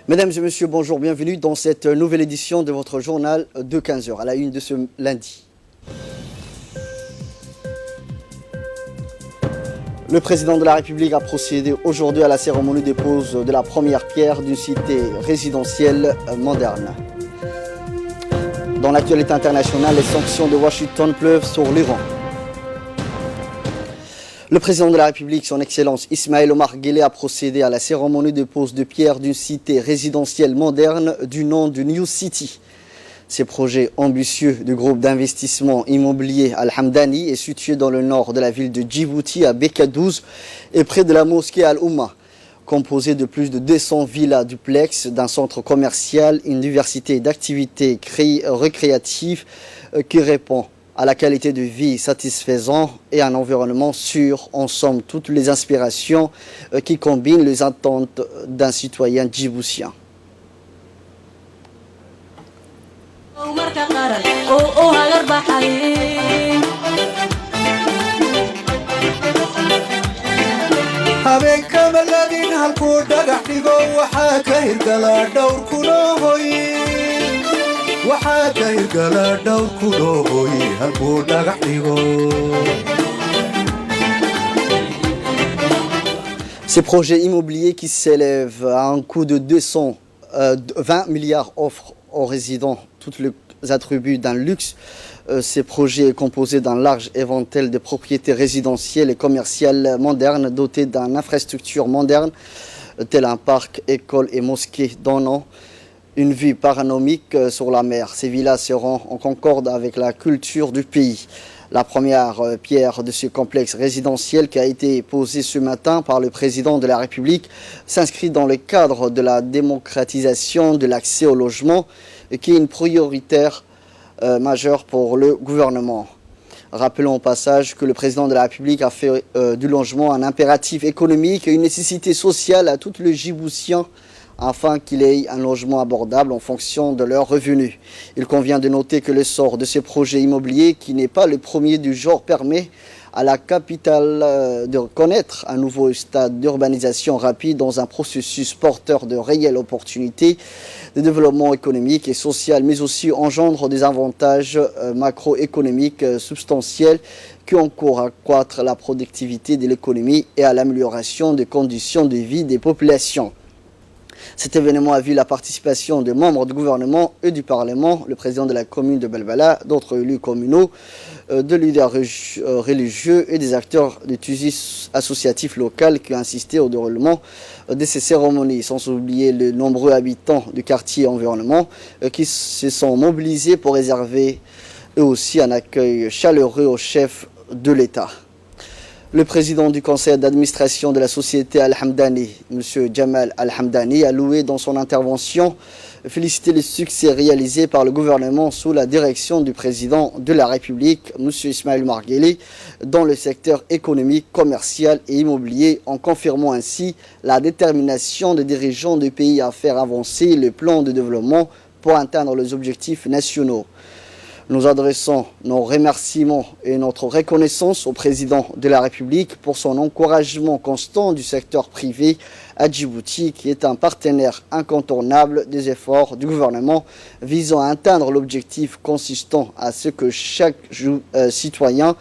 Mesdames et messieurs, bonjour, bienvenue dans cette nouvelle édition de votre journal de 15h, à la une de ce lundi. Le président de la République a procédé aujourd'hui à la cérémonie de dépose de la première pierre d'une cité résidentielle moderne. Dans l'actualité internationale, les sanctions de Washington pleuvent sur l'Iran. Le président de la République, son Excellence Ismaël Omar Guelleh, a procédé à la cérémonie de pose de pierre d'une cité résidentielle moderne du nom de New City. Ces projets ambitieux du groupe d'investissement immobilier Al-Hamdani est situé dans le nord de la ville de Djibouti, à Bekadouz, et près de la mosquée Al-Oumma. Composé de plus de 200 villas duplex, d'un centre commercial, une diversité d'activités récréatives qui répond à la qualité de vie satisfaisante et un environnement sûr, en somme toutes les inspirations qui combinent les attentes d'un citoyen djiboutien. Ces projets immobiliers qui s'élèvent à un coût de 220 milliards offrent aux résidents tous les attributs d'un luxe. Ces projets composés d'un large éventail de propriétés résidentielles et commerciales modernes dotées d'une infrastructure moderne, tel un parc, école et mosquée donnant une vue panoramique sur la mer. Ces villas seront en concorde avec la culture du pays. La première pierre de ce complexe résidentiel qui a été posée ce matin par le président de la République s'inscrit dans le cadre de la démocratisation de l'accès au logement, qui est une prioritaire majeure pour le gouvernement. Rappelons au passage que le président de la République a fait du logement un impératif économique et une nécessité sociale à tous les Djiboutiens, afin qu'il ait un logement abordable en fonction de leurs revenus. Il convient de noter que l'essor de ces projets immobiliers, qui n'est pas le premier du genre, permet à la capitale de connaître un nouveau stade d'urbanisation rapide dans un processus porteur de réelles opportunités de développement économique et social, mais aussi engendre des avantages macroéconomiques substantiels qui encourent à accroître la productivité de l'économie et à l'amélioration des conditions de vie des populations. Cet événement a vu la participation de membres du gouvernement et du Parlement, le président de la commune de Belbala, d'autres élus communaux, de leaders religieux et des acteurs du tissu associatif local qui ont assisté au déroulement de ces cérémonies, sans oublier les nombreux habitants du quartier environnement qui se sont mobilisés pour réserver eux aussi un accueil chaleureux au chef de l'État. Le président du conseil d'administration de la société Al-Hamdani, M. Jamal Al-Hamdani, a loué dans son intervention, félicité le succès réalisé par le gouvernement sous la direction du président de la République, M. Ismaël Omar Guelleh, dans le secteur économique, commercial et immobilier, en confirmant ainsi la détermination des dirigeants du pays à faire avancer le plan de développement pour atteindre les objectifs nationaux. Nous adressons nos remerciements et notre reconnaissance au président de la République pour son encouragement constant du secteur privé à Djibouti, qui est un partenaire incontournable des efforts du gouvernement visant à atteindre l'objectif consistant à ce que chaque citoyen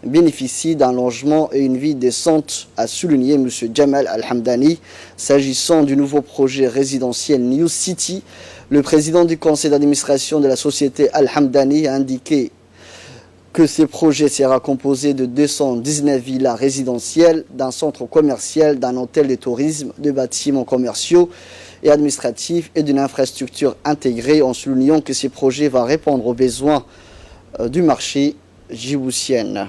bénéficie d'un logement et une vie décente, a souligné M. Jamal Al-Hamdani. S'agissant du nouveau projet résidentiel New City, le président du conseil d'administration de la société Al-Hamdani a indiqué que ce projet sera composé de 219 villas résidentielles, d'un centre commercial, d'un hôtel de tourisme, de bâtiments commerciaux et administratifs et d'une infrastructure intégrée, en soulignant que ce projet va répondre aux besoins du marché djiboutien.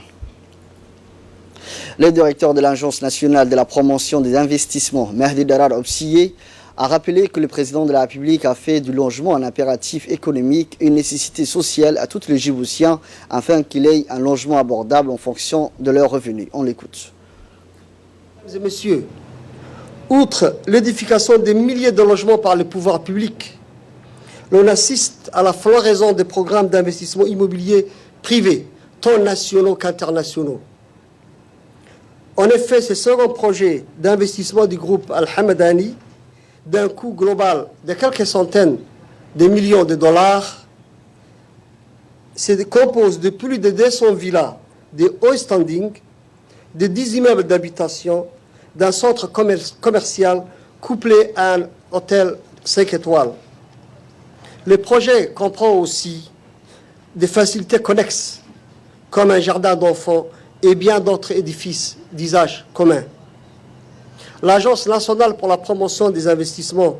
Le directeur de l'Agence nationale de la promotion des investissements, Mehdi Darar Obsiye, a rappelé que le président de la République a fait du logement un impératif économique et une nécessité sociale à tous les Djiboutiens afin qu'il ait un logement abordable en fonction de leurs revenus. On l'écoute. Mesdames et messieurs, outre l'édification des milliers de logements par le pouvoir public, l'on assiste à la floraison des programmes d'investissement immobilier privés, tant nationaux qu'internationaux. En effet, ce second projet d'investissement du groupe Al-Hamdani d'un coût global de quelques centaines de millions de dollars, se compose de plus de 200 villas, de high standing, de 10 immeubles d'habitation, d'un centre commercial couplé à un hôtel 5 étoiles. Le projet comprend aussi des facilités connexes, comme un jardin d'enfants et bien d'autres édifices d'usage commun. L'Agence nationale pour la promotion des investissements,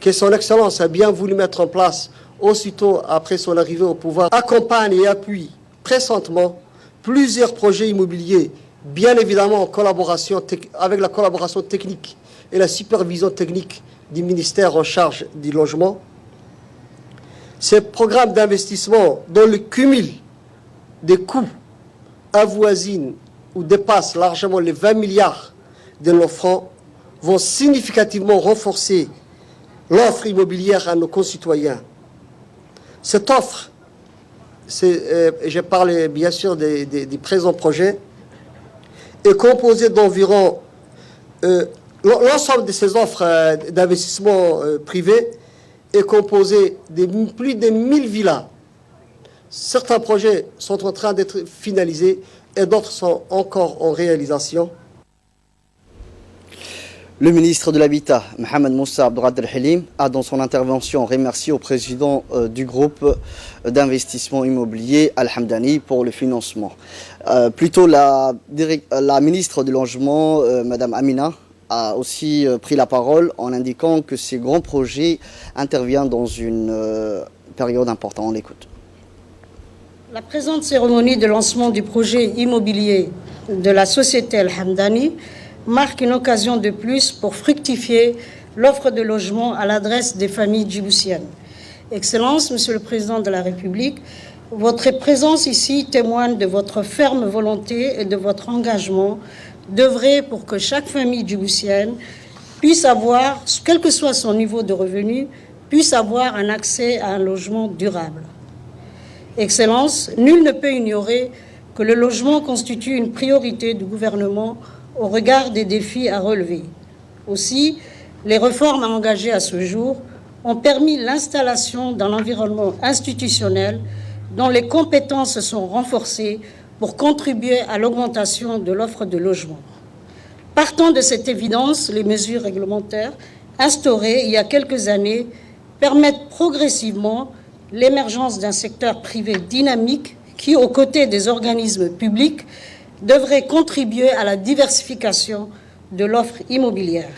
que son Excellence a bien voulu mettre en place aussitôt après son arrivée au pouvoir, accompagne et appuie pressentement plusieurs projets immobiliers, bien évidemment en collaboration avec la collaboration technique et la supervision technique du ministère en charge du logement. Ces programmes d'investissement dont le cumul des coûts avoisine ou dépasse largement les 20 milliards de nos francs vont significativement renforcer l'offre immobilière à nos concitoyens. Cette offre, je parle bien sûr des présents projets, est composée d'environ l'ensemble de ces offres d'investissement privé est composé de plus de 1000 villas. Certains projets sont en train d'être finalisés et d'autres sont encore en réalisation. Le ministre de l'Habitat, Mohamed Moussa Abdourad El-Halim, a dans son intervention remercié au président du groupe d'investissement immobilier Al-Hamdani pour le financement. Plutôt la ministre du Logement, Madame Amina, a aussi pris la parole en indiquant que ces grands projets interviennent dans une période importante. On l'écoute. La présente cérémonie de lancement du projet immobilier de la société Al-Hamdani marque une occasion de plus pour fructifier l'offre de logement à l'adresse des familles djiboutiennes. Excellence, Monsieur le Président de la République, votre présence ici témoigne de votre ferme volonté et de votre engagement d'œuvrer pour que chaque famille djiboutienne puisse avoir, quel que soit son niveau de revenu, puisse avoir un accès à un logement durable. Excellence, nul ne peut ignorer que le logement constitue une priorité du gouvernement au regard des défis à relever. Aussi, les réformes engagées à ce jour ont permis l'installation d'un environnement institutionnel dont les compétences sont renforcées pour contribuer à l'augmentation de l'offre de logement. Partant de cette évidence, les mesures réglementaires instaurées il y a quelques années permettent progressivement l'émergence d'un secteur privé dynamique qui, aux côtés des organismes publics, devrait contribuer à la diversification de l'offre immobilière.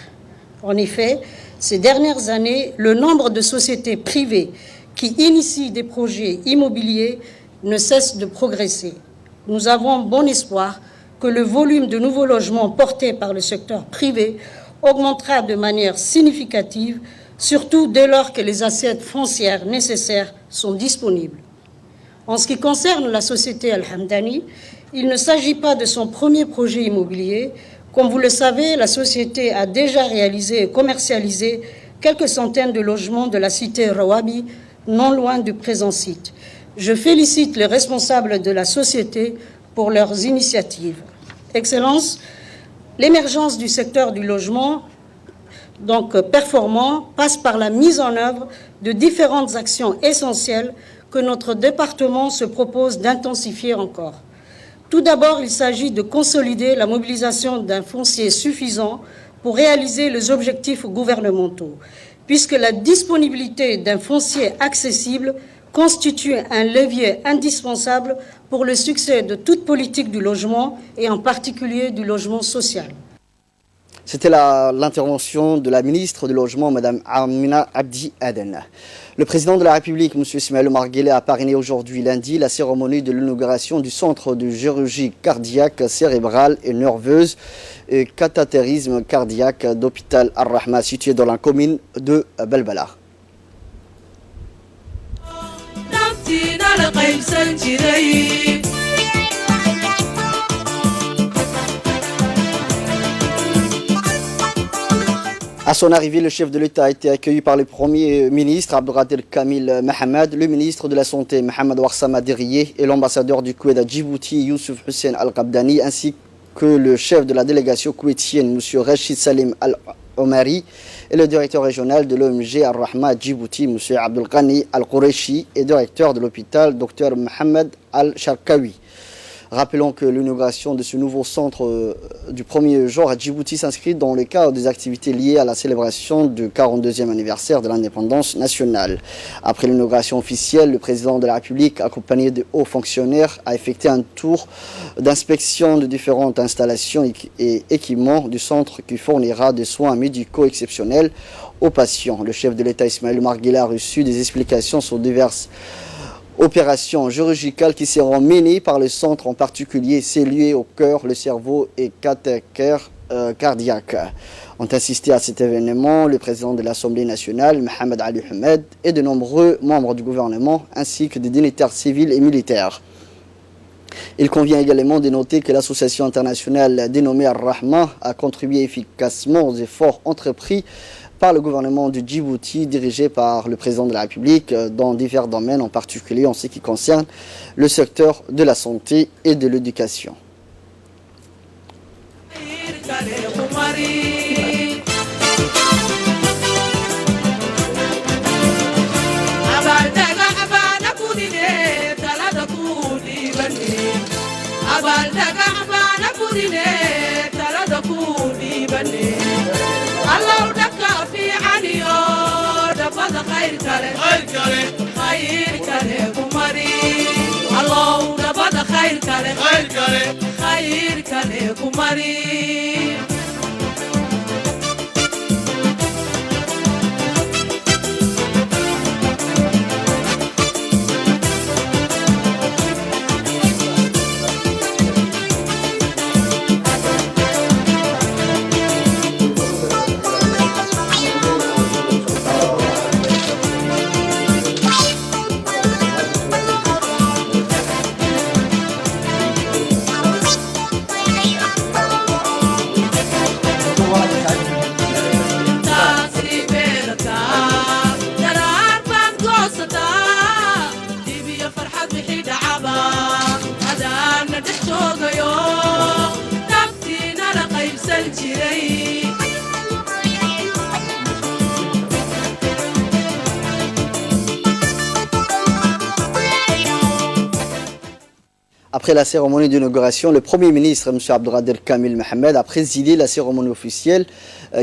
En effet, ces dernières années, le nombre de sociétés privées qui initient des projets immobiliers ne cesse de progresser. Nous avons bon espoir que le volume de nouveaux logements portés par le secteur privé augmentera de manière significative, surtout dès lors que les assiettes foncières nécessaires sont disponibles. En ce qui concerne la société Al-Hamdani, il ne s'agit pas de son premier projet immobilier. Comme vous le savez, la société a déjà réalisé et commercialisé quelques centaines de logements de la cité Rawabi, non loin du présent site. Je félicite les responsables de la société pour leurs initiatives. Excellence, l'émergence du secteur du logement, donc performant, passe par la mise en œuvre de différentes actions essentielles que notre département se propose d'intensifier encore. Tout d'abord, il s'agit de consolider la mobilisation d'un foncier suffisant pour réaliser les objectifs gouvernementaux, puisque la disponibilité d'un foncier accessible constitue un levier indispensable pour le succès de toute politique du logement et en particulier du logement social. C'était l'intervention de la ministre du Logement, Mme Amina Abdi Aden. Le président de la République, M. Ismaël Omar Guelleh, a parrainé aujourd'hui lundi la cérémonie de l'inauguration du centre de chirurgie cardiaque, cérébrale et nerveuse et cathétérisme cardiaque d'hôpital Ar-Rahma, situé dans la commune de Belbala. À son arrivée, le chef de l'État a été accueilli par le Premier ministre Abdelkader Kamil Mohamed, le ministre de la Santé Mohamed Ouarsama Deriye et l'ambassadeur du Koweït à Djibouti Youssouf Hussein Al-Qabdani, ainsi que le chef de la délégation koweïtienne M. Rachid Salim Omari et le directeur régional de l'ONG Al-Rahma Djibouti, M. Abdelghani Al-Qureshi, et directeur de l'hôpital, Dr Mohamed Al-Sharkawi. Rappelons que l'inauguration de ce nouveau centre du premier jour à Djibouti s'inscrit dans le cadre des activités liées à la célébration du 42e anniversaire de l'indépendance nationale. Après l'inauguration officielle, le président de la République, accompagné de hauts fonctionnaires, a effectué un tour d'inspection de différentes installations et équipements du centre qui fournira des soins médicaux exceptionnels aux patients. Le chef de l'État, Ismaël Omar Guelleh, a reçu des explications sur diverses opérations chirurgicales qui seront menées par le centre, en particulier celles au cœur, le cerveau et cathéter cardiaque. Ont assisté à cet événement le président de l'Assemblée nationale, Mohamed Ali Hamed, et de nombreux membres du gouvernement, ainsi que des dignitaires civils et militaires. Il convient également de noter que l'association internationale dénommée Al-Rahma a contribué efficacement aux efforts entrepris par le gouvernement du Djibouti, dirigé par le président de la République, dans divers domaines, en particulier en ce qui concerne le secteur de la santé et de l'éducation. خير كره كماري الله نبض خير كره كماري Après la cérémonie d'inauguration, le Premier ministre, M. Abdelkader Kamil Mohamed, a présidé la cérémonie officielle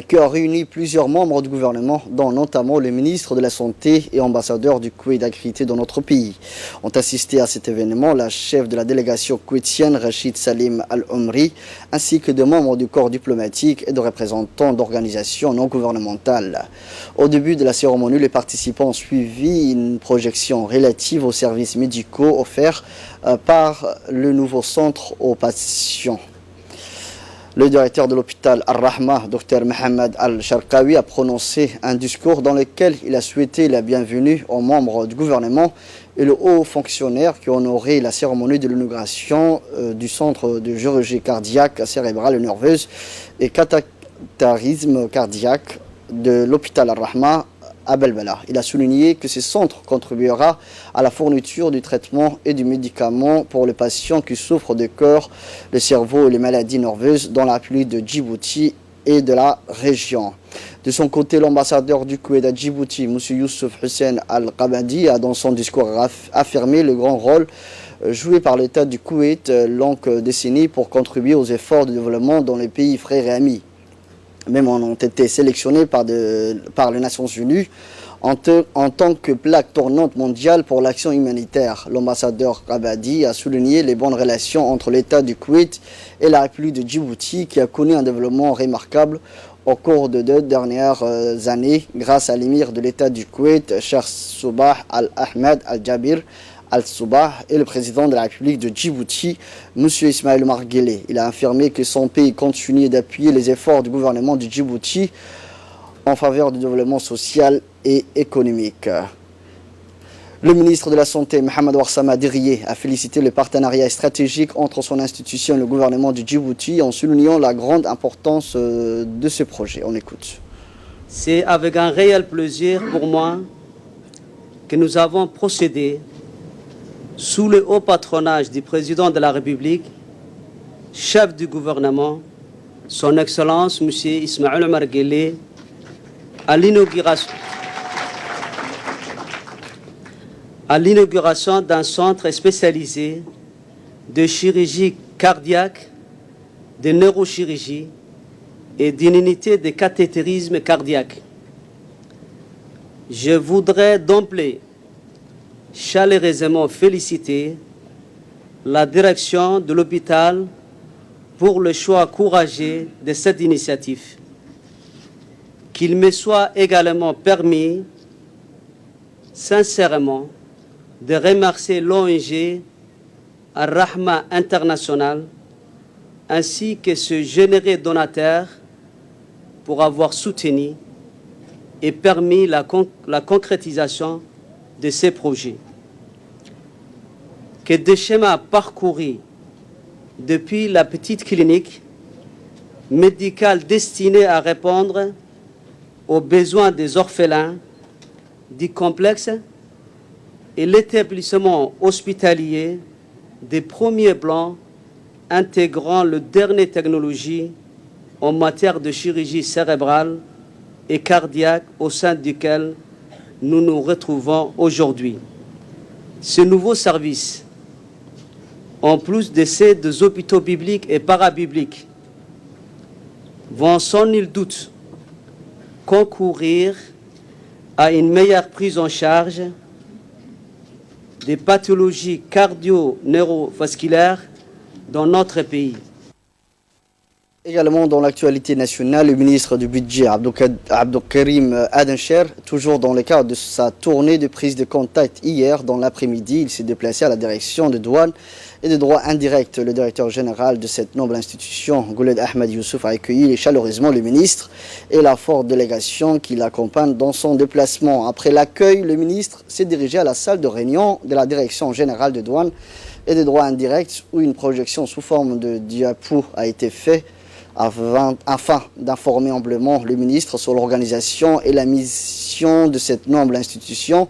qui a réuni plusieurs membres du gouvernement, dont notamment le ministre de la Santé et ambassadeur du Koweït accrédité dans notre pays. Ont assisté à cet événement la chef de la délégation koweïtienne, Rachid Salim Al-Omri, ainsi que des membres du corps diplomatique et de représentants d'organisations non gouvernementales. Au début de la cérémonie, les participants ont suivi une projection relative aux services médicaux offerts par le nouveau centre aux patients. Le directeur de l'hôpital Al-Rahma, Dr Mohamed Al-Sharkawi, a prononcé un discours dans lequel il a souhaité la bienvenue aux membres du gouvernement et le haut fonctionnaire qui ont honoré la cérémonie de l'inauguration du centre de chirurgie cardiaque, cérébrale et nerveuse et cathétérisme cardiaque de l'hôpital Al-Rahma à Belbela. Il a souligné que ce centre contribuera à la fourniture du traitement et du médicament pour les patients qui souffrent de cœur, le cerveau et les maladies nerveuses dans la République de Djibouti et de la région. De son côté, l'ambassadeur du Koweït à Djibouti, M. Youssouf Hussein Al-Qabadi, a dans son discours affirmé le grand rôle joué par l'État du Koweït longue décennie pour contribuer aux efforts de développement dans les pays frères et amis. Même ont été sélectionnés par les Nations Unies en tant que plaque tournante mondiale pour l'action humanitaire. L'ambassadeur Qabadi a souligné les bonnes relations entre l'État du Koweït et la République de Djibouti qui a connu un développement remarquable au cours de 2 dernières années grâce à l'émir de l'État du Koweït, Cheikh Soubah Al-Ahmed Al-Jabir Al-Soubah et le président de la République de Djibouti, M. Ismaël Omar Guelleh. Il a affirmé que son pays continue d'appuyer les efforts du gouvernement de Djibouti en faveur du développement social et économique. Le ministre de la Santé, Mohamed Ouarsama Diriyé, a félicité le partenariat stratégique entre son institution et le gouvernement de Djibouti en soulignant la grande importance de ce projet. On écoute. C'est avec un réel plaisir pour moi que nous avons procédé sous le haut patronage du président de la République, chef du gouvernement, Son Excellence M. Ismaël Omar Guelleh à l'inauguration d'un centre spécialisé de chirurgie cardiaque, de neurochirurgie et d'une unité de cathétérisme cardiaque. Je voudrais d'emblée chaleureusement féliciter la direction de l'hôpital pour le choix courageux de cette initiative. Qu'il me soit également permis, sincèrement, de remercier l'ONG Al-Rahma International ainsi que ce généreux donateur pour avoir soutenu et permis la concrétisation de ces projets. Que des schémas parcourus depuis la petite clinique médicale destinée à répondre aux besoins des orphelins du complexe et l'établissement hospitalier des premiers blancs intégrant le dernier technologie en matière de chirurgie cérébrale et cardiaque au sein duquel nous nous retrouvons aujourd'hui. Ce nouveau service, en plus de ces deux hôpitaux bibliques et parabibliques, vont sans nul doute concourir à une meilleure prise en charge des pathologies cardio-neurovasculaires dans notre pays. Également dans l'actualité nationale, le ministre du Budget Abdelkarim Adencher, toujours dans le cadre de sa tournée de prise de contact hier dans l'après-midi, il s'est déplacé à la direction des douanes et des droits indirects. Le directeur général de cette noble institution, Guled Ahmed Youssouf, a accueilli chaleureusement le ministre et la forte délégation qui l'accompagne dans son déplacement. Après l'accueil, le ministre s'est dirigé à la salle de réunion de la direction générale des douanes et des droits indirects où une projection sous forme de diapo a été faite afin d'informer amplement le ministre sur l'organisation et la mission de cette noble institution.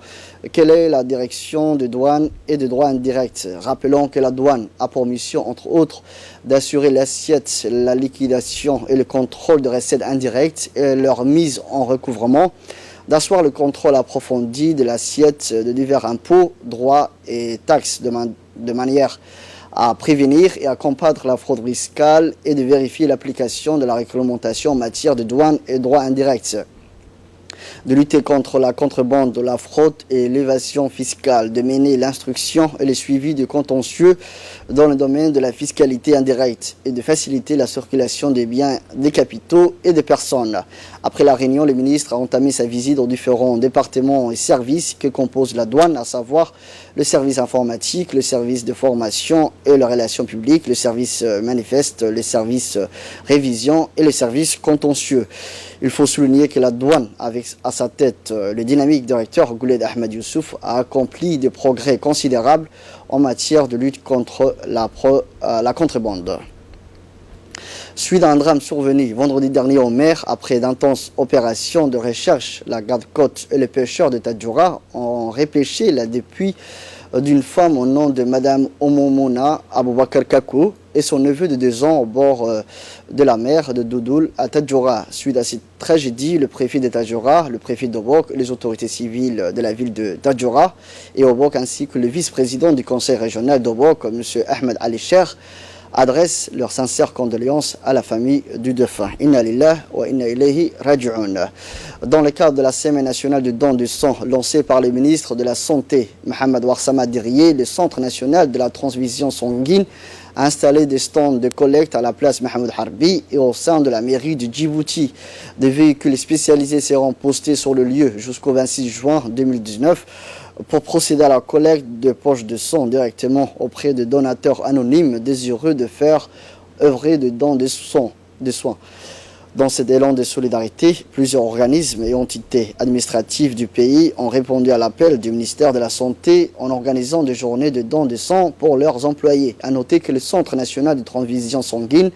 Quelle est la direction des douanes et des droits indirects? Rappelons que la douane a pour mission, entre autres, d'assurer l'assiette, la liquidation et le contrôle de recettes indirectes et leur mise en recouvrement, d'asseoir le contrôle approfondi de l'assiette de divers impôts, droits et taxes de manière à prévenir et à combattre la fraude fiscale et de vérifier l'application de la réglementation en matière de douane et droits indirects, de lutter contre la contrebande, de la fraude et l'évasion fiscale, de mener l'instruction et le suivi du contentieux dans le domaine de la fiscalité indirecte et de faciliter la circulation des biens, des capitaux et des personnes. Après la réunion, le ministre a entamé sa visite aux différents départements et services que compose la douane, à savoir le service informatique, le service de formation et les relations publiques, le service manifeste, le service révision et le service contentieux. Il faut souligner que la douane, avec à sa tête le dynamique directeur Guled Ahmed Youssouf, a accompli des progrès considérables en matière de lutte contre la contrebande. Suite à un drame survenu vendredi dernier en mer, après d'intenses opérations de recherche, la garde-côte et les pêcheurs de Tadjoura ont repêché la dépouille d'une femme au nom de Madame Omomona Aboubakar Kakou et son neveu de 2 ans au bord de la mer de Doudoul à Tadjoura. Suite à cette tragédie, le préfet de Tadjoura, le préfet d'Obok, les autorités civiles de la ville de Tadjoura et Obok ainsi que le vice-président du conseil régional d'Obok, M. Ahmed Ali Cher, adressent leurs sincères condoléances à la famille du défunt. Inna lillahi wa inna ilayhi raji'un. Dans le cadre de la semaine nationale de don de sang lancée par le ministre de la Santé, Mohamed Ouarsama Diriye, le Centre national de la transfusion sanguine a installé des stands de collecte à la place Mohamed Harbi et au sein de la mairie de Djibouti. Des véhicules spécialisés seront postés sur le lieu jusqu'au 26 juin 2019 pour procéder à la collecte de poches de sang directement auprès de donateurs anonymes désireux de faire œuvrer de dons de soins. Dans cet élan de solidarité, plusieurs organismes et entités administratives du pays ont répondu à l'appel du ministère de la Santé en organisant des journées de dons de sang pour leurs employés. À noter que le Centre national de transfusion sanguine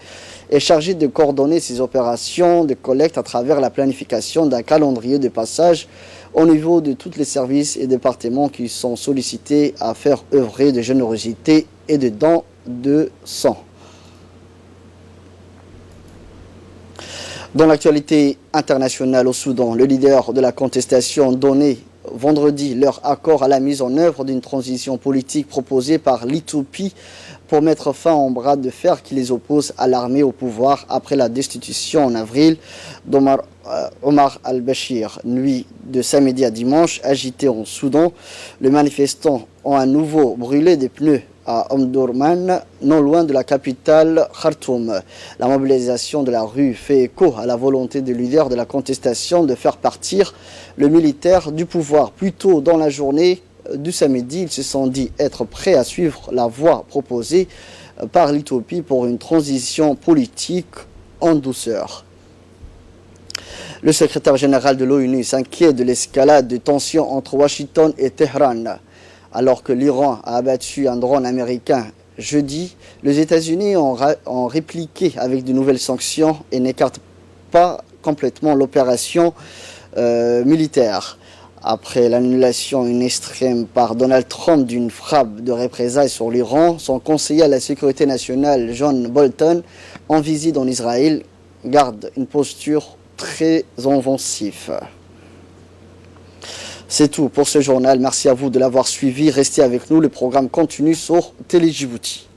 est chargé de coordonner ces opérations de collecte à travers la planification d'un calendrier de passage au niveau de tous les services et départements qui sont sollicités à faire œuvrer de générosité et de dons de sang. Dans l'actualité internationale au Soudan, le leader de la contestation donnait vendredi leur accord à la mise en œuvre d'une transition politique proposée par l'Éthiopie pour mettre fin au bras de fer qui les oppose à l'armée au pouvoir après la destitution en avril d'Omar al-Bashir. Nuit de samedi à dimanche, agité en Soudan, les manifestants ont à nouveau brûlé des pneus à Omdurman, non loin de la capitale Khartoum. La mobilisation de la rue fait écho à la volonté des leaders de la contestation de faire partir le militaire du pouvoir. Plus tôt dans la journée du samedi, ils se sont dit être prêts à suivre la voie proposée par l'Éthiopie pour une transition politique en douceur. Le secrétaire général de l'ONU s'inquiète de l'escalade de tensions entre Washington et Téhéran. Alors que l'Iran a abattu un drone américain jeudi, les États-Unis ont répliqué avec de nouvelles sanctions et n'écartent pas complètement l'opération militaire. Après l'annulation in extremis par Donald Trump d'une frappe de représailles sur l'Iran, son conseiller à la sécurité nationale, John Bolton, en visite en Israël, garde une posture très offensive. C'est tout pour ce journal. Merci à vous de l'avoir suivi. Restez avec nous. Le programme continue sur Télé Djibouti.